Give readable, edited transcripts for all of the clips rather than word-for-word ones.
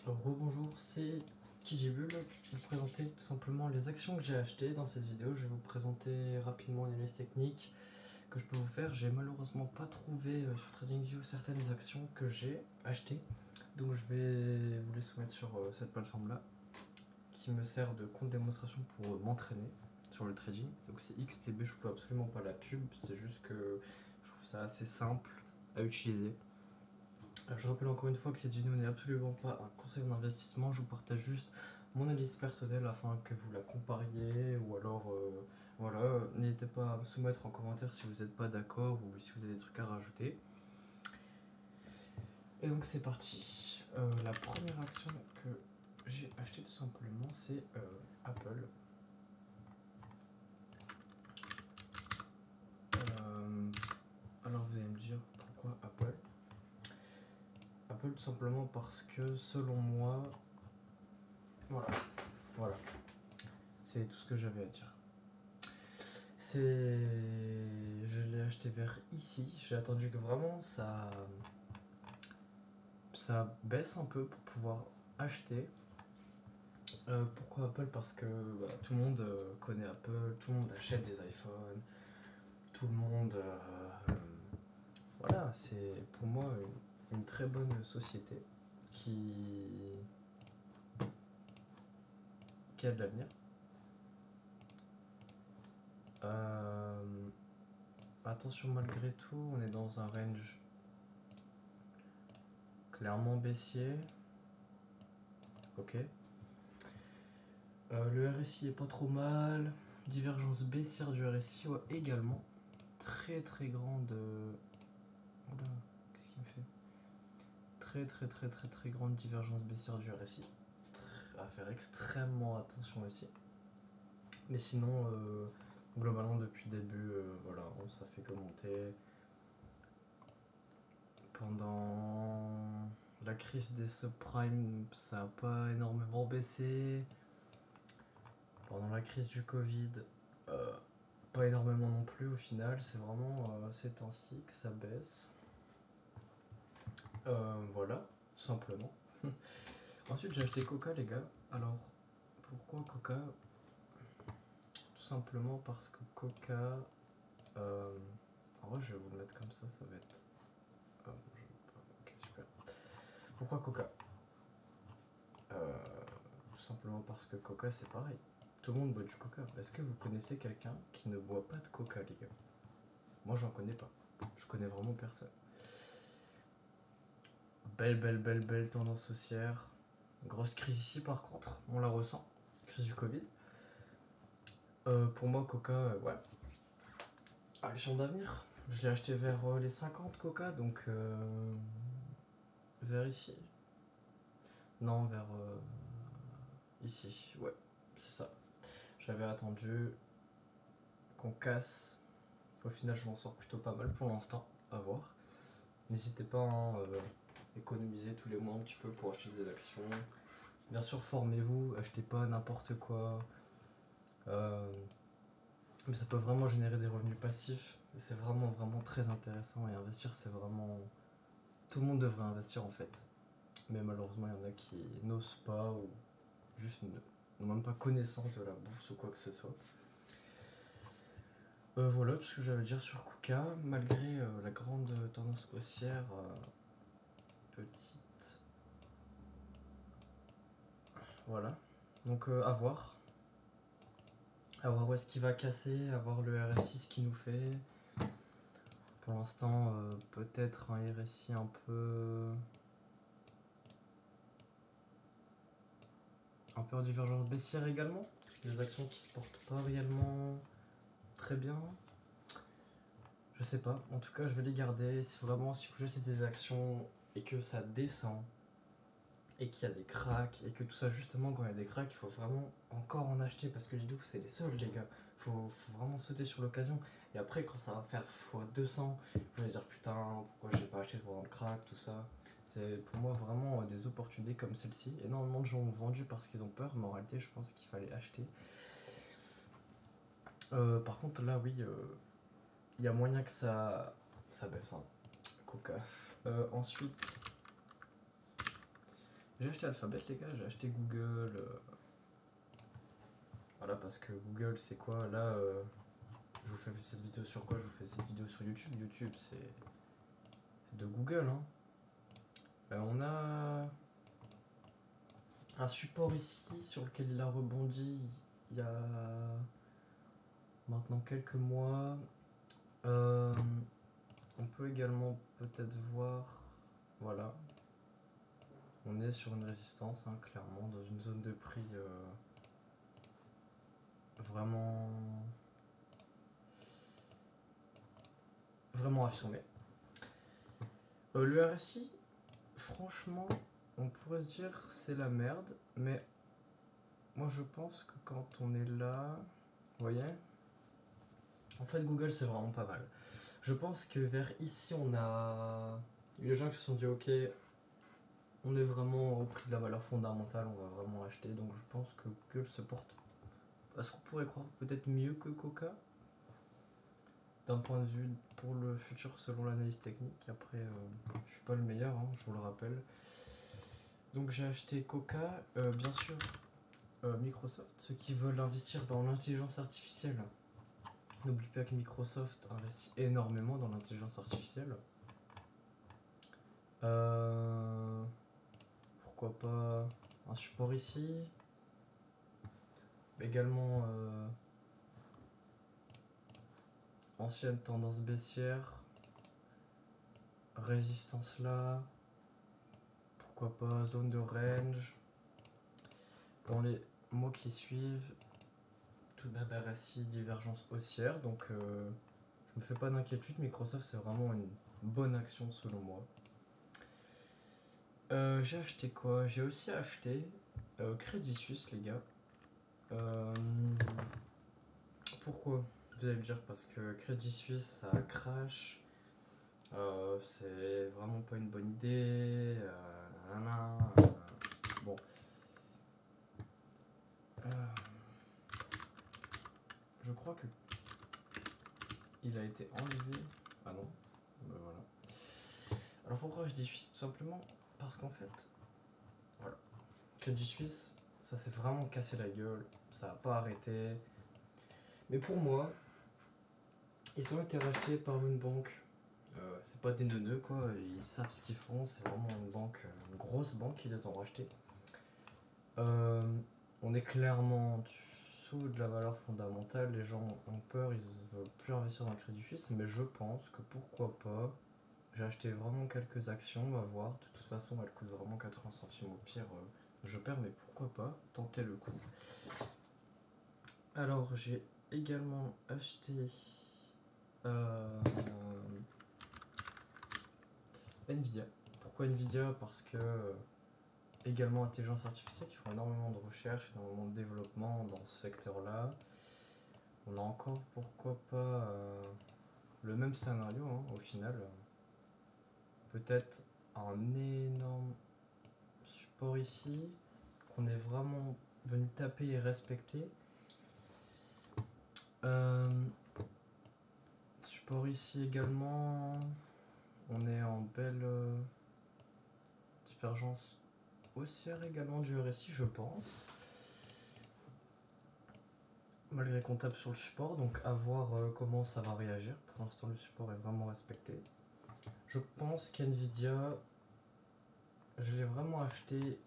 Rebonjour, c'est Kijibul. Je vais vous présenter tout simplement les actions que j'ai achetées dans cette vidéo. Je vais vous présenter rapidement une analyse technique que je peux vous faire. J'ai malheureusement pas trouvé sur TradingView certaines actions que j'ai achetées. Donc je vais vous les soumettre sur cette plateforme là qui me sert de compte démonstration pour m'entraîner sur le trading. Donc c'est XTB, je ne fais absolument pas la pub, c'est juste que je trouve ça assez simple à utiliser. Je rappelle encore une fois que cette vidéo n'est absolument pas un conseil d'investissement, je vous partage juste mon analyse personnelle afin que vous la compariez ou alors voilà, n'hésitez pas à me soumettre en commentaire si vous n'êtes pas d'accord ou si vous avez des trucs à rajouter. Et donc c'est parti. La première action que j'ai achetée tout simplement c'est Apple. Alors vous allez me dire pourquoi Apple. Apple tout simplement parce que selon moi, voilà, c'est tout ce que j'avais à dire. Je l'ai acheté vers ici. J'ai attendu que vraiment ça baisse un peu pour pouvoir acheter. Pourquoi Apple? Parce que bah, tout le monde connaît Apple, tout le monde achète des iPhones, tout le monde. Voilà, c'est pour moi une très bonne société qui, qui a de l'avenir. Attention, malgré tout, on est dans un range clairement baissier. Ok. Le RSI est pas trop mal. Divergence baissière du RSI également. Très très grande. Oula, qu'est-ce qu'il me fait? Très grande divergence baissière du RSI. À faire extrêmement attention aussi. Mais sinon, globalement depuis le début, voilà, ça fait que monter. Pendant la crise des subprimes, ça n'a pas énormément baissé. Pendant la crise du Covid, pas énormément non plus au final. C'est vraiment ces temps-ci que ça baisse. Voilà, tout simplement. Ensuite, j'ai acheté Coca, les gars. Alors, pourquoi Coca? Tout simplement parce que Coca. En vrai, je vais vous le mettre comme ça va être. Ok, super. Pourquoi Coca? Tout simplement parce que Coca, c'est pareil. Tout le monde boit du Coca. Est-ce que vous connaissez quelqu'un qui ne boit pas de Coca, les gars? Moi, j'en connais pas. Je connais vraiment personne. Belle tendance haussière. Grosse crise ici, par contre. On la ressent. Crise du Covid. Pour moi, Coca, ouais. Action d'avenir. Je l'ai acheté vers les 50 Coca, donc vers ici. Non, vers ici. Ouais, c'est ça. J'avais attendu qu'on casse. Au final, je m'en sors plutôt pas mal pour l'instant. À voir. N'hésitez pas à économiser tous les mois un petit peu pour acheter des actions. Bien sûr, formez-vous, achetez pas n'importe quoi. Mais ça peut vraiment générer des revenus passifs. C'est vraiment très intéressant. Et investir, c'est vraiment. Tout le monde devrait investir en fait. Mais malheureusement, il y en a qui n'osent pas ou juste n'ont même pas connaissance de la bourse ou quoi que ce soit. Voilà tout ce que j'avais à dire sur Kuka. Malgré la grande tendance haussière, petite. Voilà. Donc à voir. À voir où est-ce qu'il va casser, à voir le RSI ce qu'il nous fait. Pour l'instant, peut-être un RSI un peu en divergence baissière également. Des actions qui se portent pas réellement très bien. Je sais pas. En tout cas, je vais les garder. Si vraiment, si vous jetez des actions et que ça descend et qu'il y a des cracks et que tout ça, justement, quand il y a des cracks, il faut vraiment encore en acheter parce que les doux, c'est les soldes, les gars. Faut vraiment sauter sur l'occasion. Et après, quand ça va faire x200, vous allez dire putain, pourquoi j'ai pas acheté pendant le crack, tout ça. C'est pour moi vraiment des opportunités comme celle-ci. Énormément de gens ont vendu parce qu'ils ont peur, mais en réalité, je pense qu'il fallait acheter. Par contre, là, oui, il y a moyen que ça baisse. Hein. Coca. Ensuite, J'ai acheté Alphabet les gars, j'ai acheté Google. Voilà parce que Google c'est quoi là je vous fais cette vidéo sur quoi? Je vous fais cette vidéo sur YouTube. YouTube c'est de Google hein. On a un support ici sur lequel il a rebondi il y a maintenant quelques mois. On peut également peut-être voir, voilà, on est sur une résistance hein, clairement dans une zone de prix vraiment vraiment affirmée. Le RSI, franchement, on pourrait se dire c'est la merde, mais moi je pense que quand on est là, vous voyez, en fait Google c'est vraiment pas mal. Je pense que vers ici on a eu les gens qui se sont dit ok, on est vraiment au prix de la valeur fondamentale, on va vraiment acheter, donc je pense que Google se porte à ce qu'on pourrait croire peut-être mieux que Coca d'un point de vue pour le futur selon l'analyse technique. Après je suis pas le meilleur hein, je vous le rappelle. Donc j'ai acheté Coca, bien sûr Microsoft, ceux qui veulent investir dans l'intelligence artificielle. N'oublie pas que Microsoft investit énormément dans l'intelligence artificielle. Pourquoi pas un support ici. Également ancienne tendance baissière. Résistance là. Pourquoi pas zone de range. Dans les mois qui suivent, tout de même RSI, divergence haussière. Donc je me fais pas d'inquiétude. Microsoft c'est vraiment une bonne action selon moi. J'ai acheté quoi? J'ai aussi acheté Crédit Suisse les gars. Pourquoi? Vous allez me dire parce que Crédit Suisse ça crash. C'est vraiment pas une bonne idée. Bon. Je crois que il a été enlevé. Ah non. Voilà. Alors pourquoi je dis Suisse? Tout simplement parce qu'en fait, voilà. Crédit Suisse, ça s'est vraiment cassé la gueule. Ça a pas arrêté. Mais pour moi, ils ont été rachetés par une banque. C'est pas des neuneux quoi, ils savent ce qu'ils font, c'est vraiment une banque, une grosse banque qui les ont rachetés. On est clairement en dessous de la valeur fondamentale, les gens ont peur, ils veulent plus investir dans le Crédit Suisse, mais je pense que pourquoi pas. J'ai acheté vraiment quelques actions, on va voir. De toute façon, elles coûtent vraiment 80 centimes au pire. Je perds, mais pourquoi pas tenter le coup. Alors, j'ai également acheté Nvidia. Pourquoi Nvidia? Parce que également intelligence artificielle, qui font énormément de recherche, énormément de développement dans ce secteur-là. On a encore, pourquoi pas, le même scénario hein, au final. Peut-être un énorme support ici, qu'on est vraiment venu taper et respecter. Support ici également, on est en belle divergence haussière également du RSI, je pense. Malgré qu'on tape sur le support, donc à voir comment ça va réagir. Pour l'instant, le support est vraiment respecté. Je pense qu'Nvidia, je l'ai vraiment acheté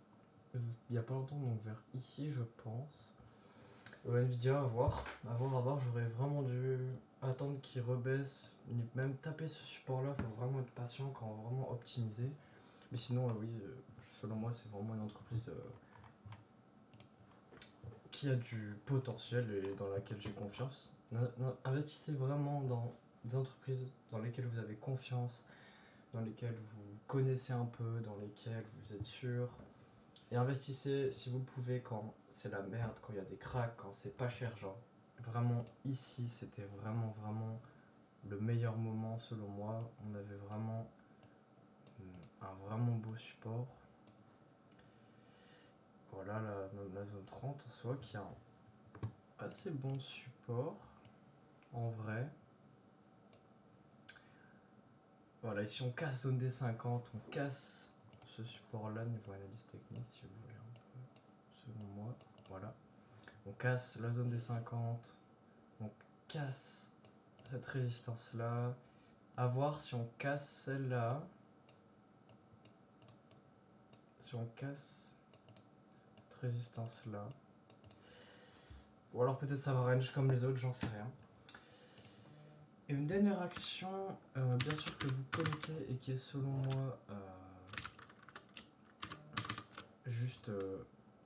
il n'y a pas longtemps, donc vers ici, je pense. Nvidia, à voir, j'aurais vraiment dû attendre qu'il rebaisse, même taper ce support là, il faut vraiment être patient quand on va vraiment optimiser. Mais sinon, oui, selon moi, c'est vraiment une entreprise qui a du potentiel et dans laquelle j'ai confiance. Investissez vraiment dans des entreprises dans lesquelles vous avez confiance, dans lesquelles vous connaissez un peu, dans lesquelles vous êtes sûr. Et investissez si vous pouvez quand c'est la merde, quand il y a des cracks, quand c'est pas cher, genre. Vraiment, ici, c'était vraiment le meilleur moment selon moi. On avait vraiment un vraiment beau support. Voilà la zone 30 en soi qui a un assez bon support en vrai. Voilà, ici on casse zone des 50, on casse ce support-là niveau analyse technique, si vous voulez un peu, selon moi. Voilà. On casse la zone des 50, on casse cette résistance-là. À voir si on casse celle-là. Si on casse cette résistance-là. Ou alors peut-être ça va range comme les autres, j'en sais rien. Et une dernière action, bien sûr que vous connaissez et qui est selon moi juste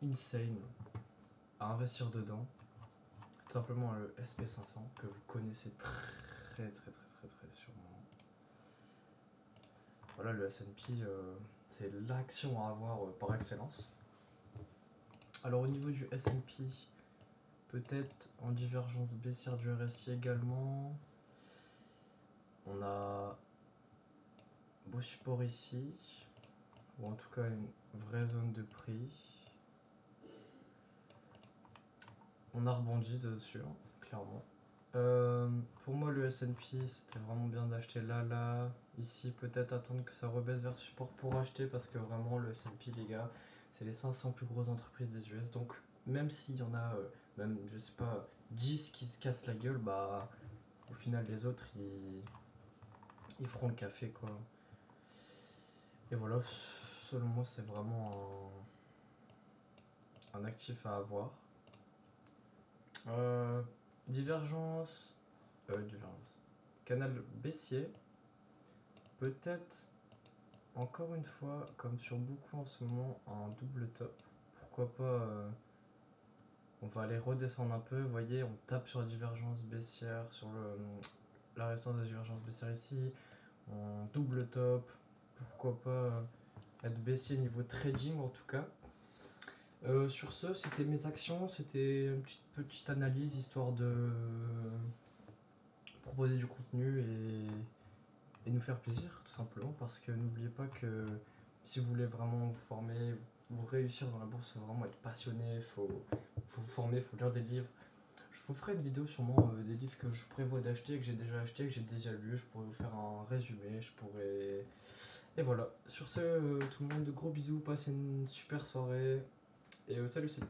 insane à investir dedans. Tout simplement le SP500 que vous connaissez très sûrement. Voilà, le S&P, c'est l'action à avoir par excellence. Alors au niveau du S&P, peut-être en divergence baissière du RSI également. On a beau support ici, ou en tout cas une vraie zone de prix. On a rebondi dessus, hein, clairement. Pour moi, le S&P, c'était vraiment bien d'acheter là. Ici, peut-être attendre que ça rebaisse vers ce support pour acheter, parce que vraiment, le S&P, les gars, c'est les 500 plus grosses entreprises des US. Donc, même s'il y en a, même, je sais pas, 10 qui se cassent la gueule, bah, au final, les autres, ils feront le café, quoi. Et voilà, selon moi, c'est vraiment un actif à avoir. Divergence. Canal baissier. Peut-être, encore une fois, comme sur beaucoup en ce moment, un double top. Pourquoi pas. On va aller redescendre un peu. Vous voyez, on tape sur la divergence baissière, sur la résistance de la divergence baissière ici. On double top. Pourquoi pas être baissier niveau trading en tout cas. Sur ce, c'était mes actions, c'était une petite analyse histoire de proposer du contenu et nous faire plaisir tout simplement, parce que n'oubliez pas que si vous voulez vraiment vous former, vous réussir dans la bourse, faut vraiment être passionné, faut vous former, faut lire des livres. Je vous ferai une vidéo sûrement des livres que je prévois d'acheter, que j'ai déjà acheté, que j'ai déjà lu, je pourrais vous faire un résumé, je pourrais... Et voilà, sur ce, tout le monde, de gros bisous, passez une super soirée. Et salut, salut.